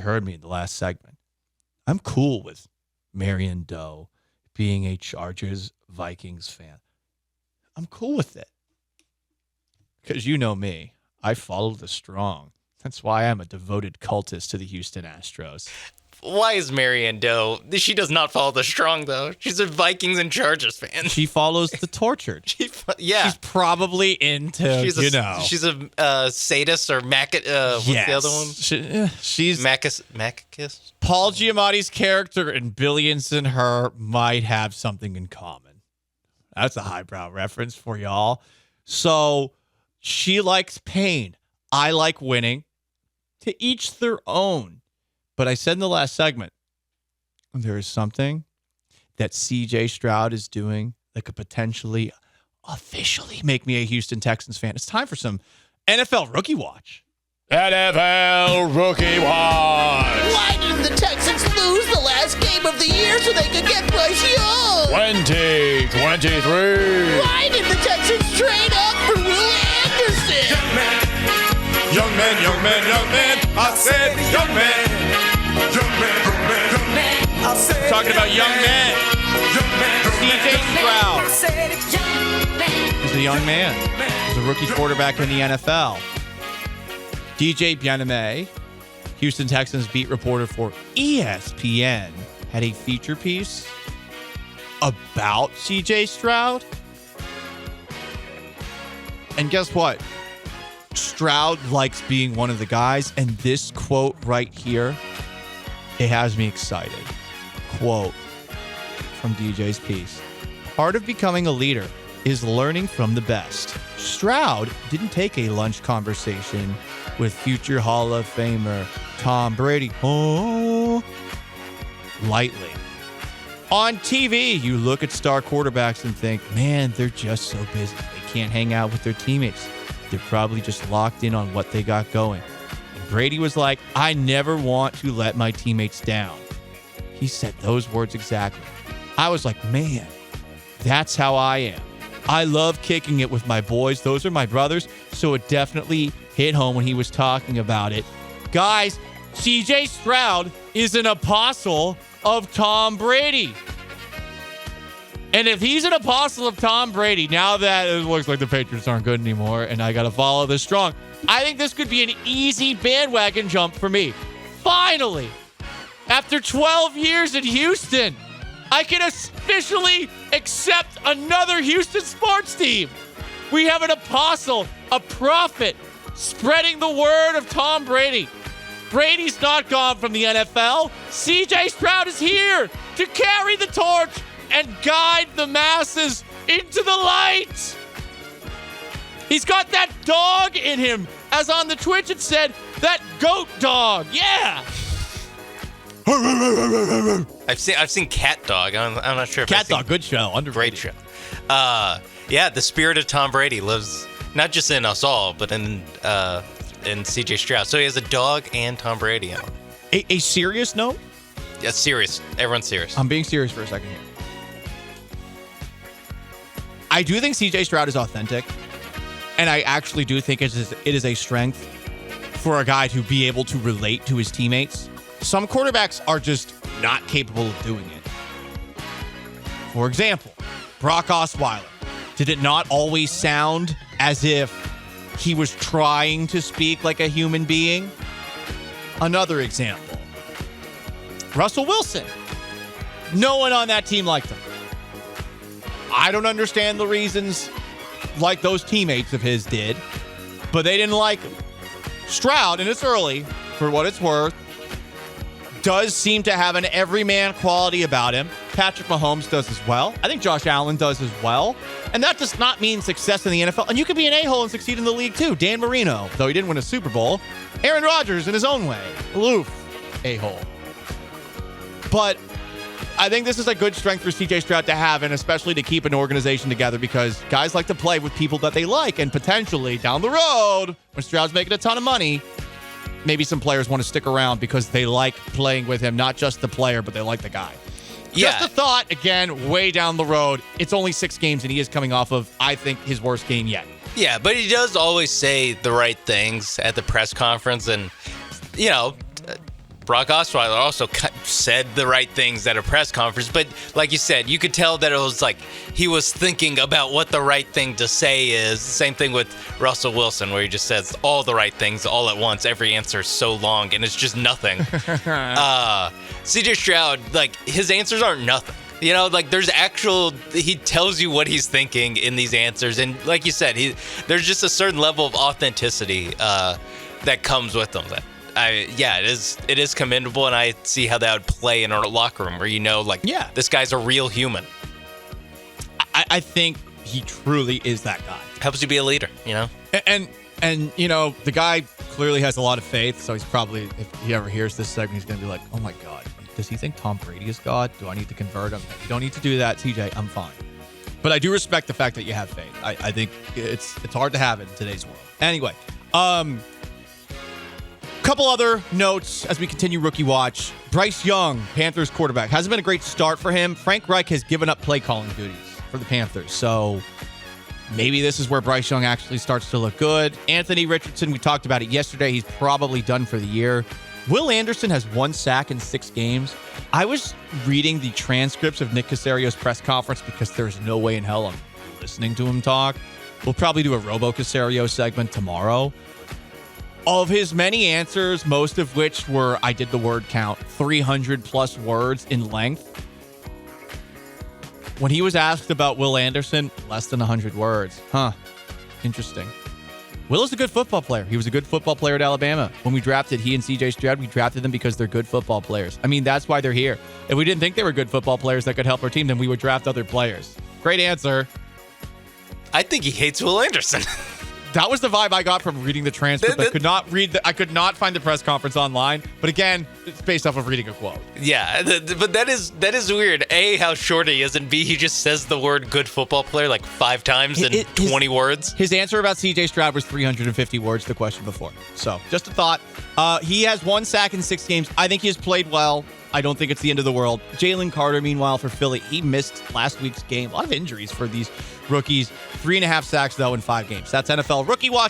heard me in the last segment. I'm cool with Marion Doe being a Chargers Vikings fan. I'm cool with it. Because you know me. I follow the strong. That's why I'm a devoted cultist to the Houston Astros. Why is Marianne Doe? She does not follow the strong, though. She's a Vikings and Chargers fan. She follows the tortured. Yeah. She's probably into, She's a sadist or what's the other one? She's Macus? Paul Giamatti's character and Billions and her might have something in common. That's a highbrow reference for y'all. So she likes pain. I like winning. To each their own. But I said in the last segment, there is something that CJ Stroud is doing that could potentially officially make me a Houston Texans fan. It's time for some NFL Rookie Watch. NFL Rookie Watch. Why didn't the Texans lose the last game of the year so they could get Bryce Young? 2023. Why did the Texans trade up for Will Anderson? Young man, young man, young man. I said young man. Young man, young man, young man. I said Talking about young men. CJ Stroud. He's a young man. He's a rookie quarterback in the NFL. DJ Bieneme, Houston Texans beat reporter for ESPN, had a feature piece about CJ Stroud. And guess what? Stroud likes being one of the guys, and this quote right here, it has me excited. Quote from DJ's piece. Part of becoming a leader is learning from the best. Stroud didn't take a lunch conversation with future Hall of Famer Tom Brady lightly. On TV, you look at star quarterbacks and think, man, they're just so busy. They can't hang out with their teammates. They're probably just locked in on what they got going. And Brady was like, I never want to let my teammates down. He said those words exactly. I was like, man, that's how I am. I love kicking it with my boys. Those are my brothers. So it definitely hit home when he was talking about it. Guys, CJ Stroud is an apostle of Tom Brady. And if he's an apostle of Tom Brady, now that it looks like the Patriots aren't good anymore and I got to follow this strong, I think this could be an easy bandwagon jump for me. Finally, after 12 years in Houston, I can officially accept another Houston sports team. We have an apostle, a prophet, spreading the word of Tom Brady. Brady's not gone from the NFL. CJ Stroud is here to carry the torch and guide the masses into the light. He's got that dog in him. As on the Twitch it said, that goat dog. Yeah. I've seen Cat Dog. I'm not sure if Cat Dog, good show. Great show. Yeah, the spirit of Tom Brady lives not just in us all, but in CJ Stroud. So he has a dog and Tom Brady in him. A serious note? Yeah, serious. Everyone's serious. I'm being serious for a second here. I do think CJ Stroud is authentic, and I actually do think it is a strength for a guy to be able to relate to his teammates. Some quarterbacks are just not capable of doing it. For example, Brock Osweiler. Did it not always sound as if he was trying to speak like a human being? Another example, Russell Wilson. No one on that team liked him. I don't understand the reasons like those teammates of his did, but they didn't like him. Stroud, and it's early, for what it's worth, does seem to have an everyman quality about him. Patrick Mahomes does as well. I think Josh Allen does as well. And that does not mean success in the NFL. And you can be an a-hole and succeed in the league too. Dan Marino, though he didn't win a Super Bowl. Aaron Rodgers in his own way. Aloof, a-hole. But I think this is a good strength for CJ Stroud to have, and especially to keep an organization together, because guys like to play with people that they like, and potentially down the road, when Stroud's making a ton of money, maybe some players want to stick around because they like playing with him, not just the player, but they like the guy. Yeah. Just a thought, again, way down the road. It's only 6 games, and he is coming off of, I think, his worst game yet. Yeah, but he does always say the right things at the press conference, and, you know, Brock Osweiler also said the right things at a press conference, but like you said, you could tell that it was like he was thinking about what the right thing to say is. Same thing with Russell Wilson, where he just says all the right things all at once. Every answer is so long, and it's just nothing. CJ Stroud, like, his answers aren't nothing. You know, like, he tells you what he's thinking in these answers. And like you said, there's just a certain level of authenticity that comes with them. It is commendable, and I see how that would play in a locker room where, this guy's a real human. I think he truly is that guy. Helps you be a leader, you know? And the guy clearly has a lot of faith, so he's probably, if he ever hears this segment, he's going to be like, oh my God, does he think Tom Brady is God? Do I need to convert him? You don't need to do that, CJ. I'm fine. But I do respect the fact that you have faith. I think it's hard to have it in today's world. Anyway, couple other notes as we continue Rookie Watch. Bryce Young, Panthers quarterback. Hasn't been a great start for him. Frank Reich has given up play calling duties for the Panthers. So maybe this is where Bryce Young actually starts to look good. Anthony Richardson, we talked about it yesterday. He's probably done for the year. Will Anderson has 1 sack in 6 games. I was reading the transcripts of Nick Casario's press conference because there's no way in hell I'm listening to him talk. We'll probably do a Robo Casario segment tomorrow. Of his many answers, most of which were, I did the word count, 300 plus words in length. When he was asked about Will Anderson, less than 100 words. Interesting. Will is a good football player. He was a good football player at Alabama. When we drafted he and CJ Stroud, we drafted them because they're good football players. I mean, that's why they're here. If we didn't think they were good football players that could help our team, then we would draft other players. Great answer. I think he hates Will Anderson. That was the vibe I got from reading the transcript. I could not find the press conference online. But again, it's based off of reading a quote. Yeah, but that is weird. A, how short he is, and B, he just says the word good football player like 5 times in 20 words. His answer about CJ Stroud was 350 words the question before. So just a thought. He has 1 sack in 6 games. I think he has played well. I don't think it's the end of the world. Jalen Carter, meanwhile, for Philly, he missed last week's game. A lot of injuries for these rookies. 3.5 sacks, though, in 5 games. That's NFL Rookie Watch.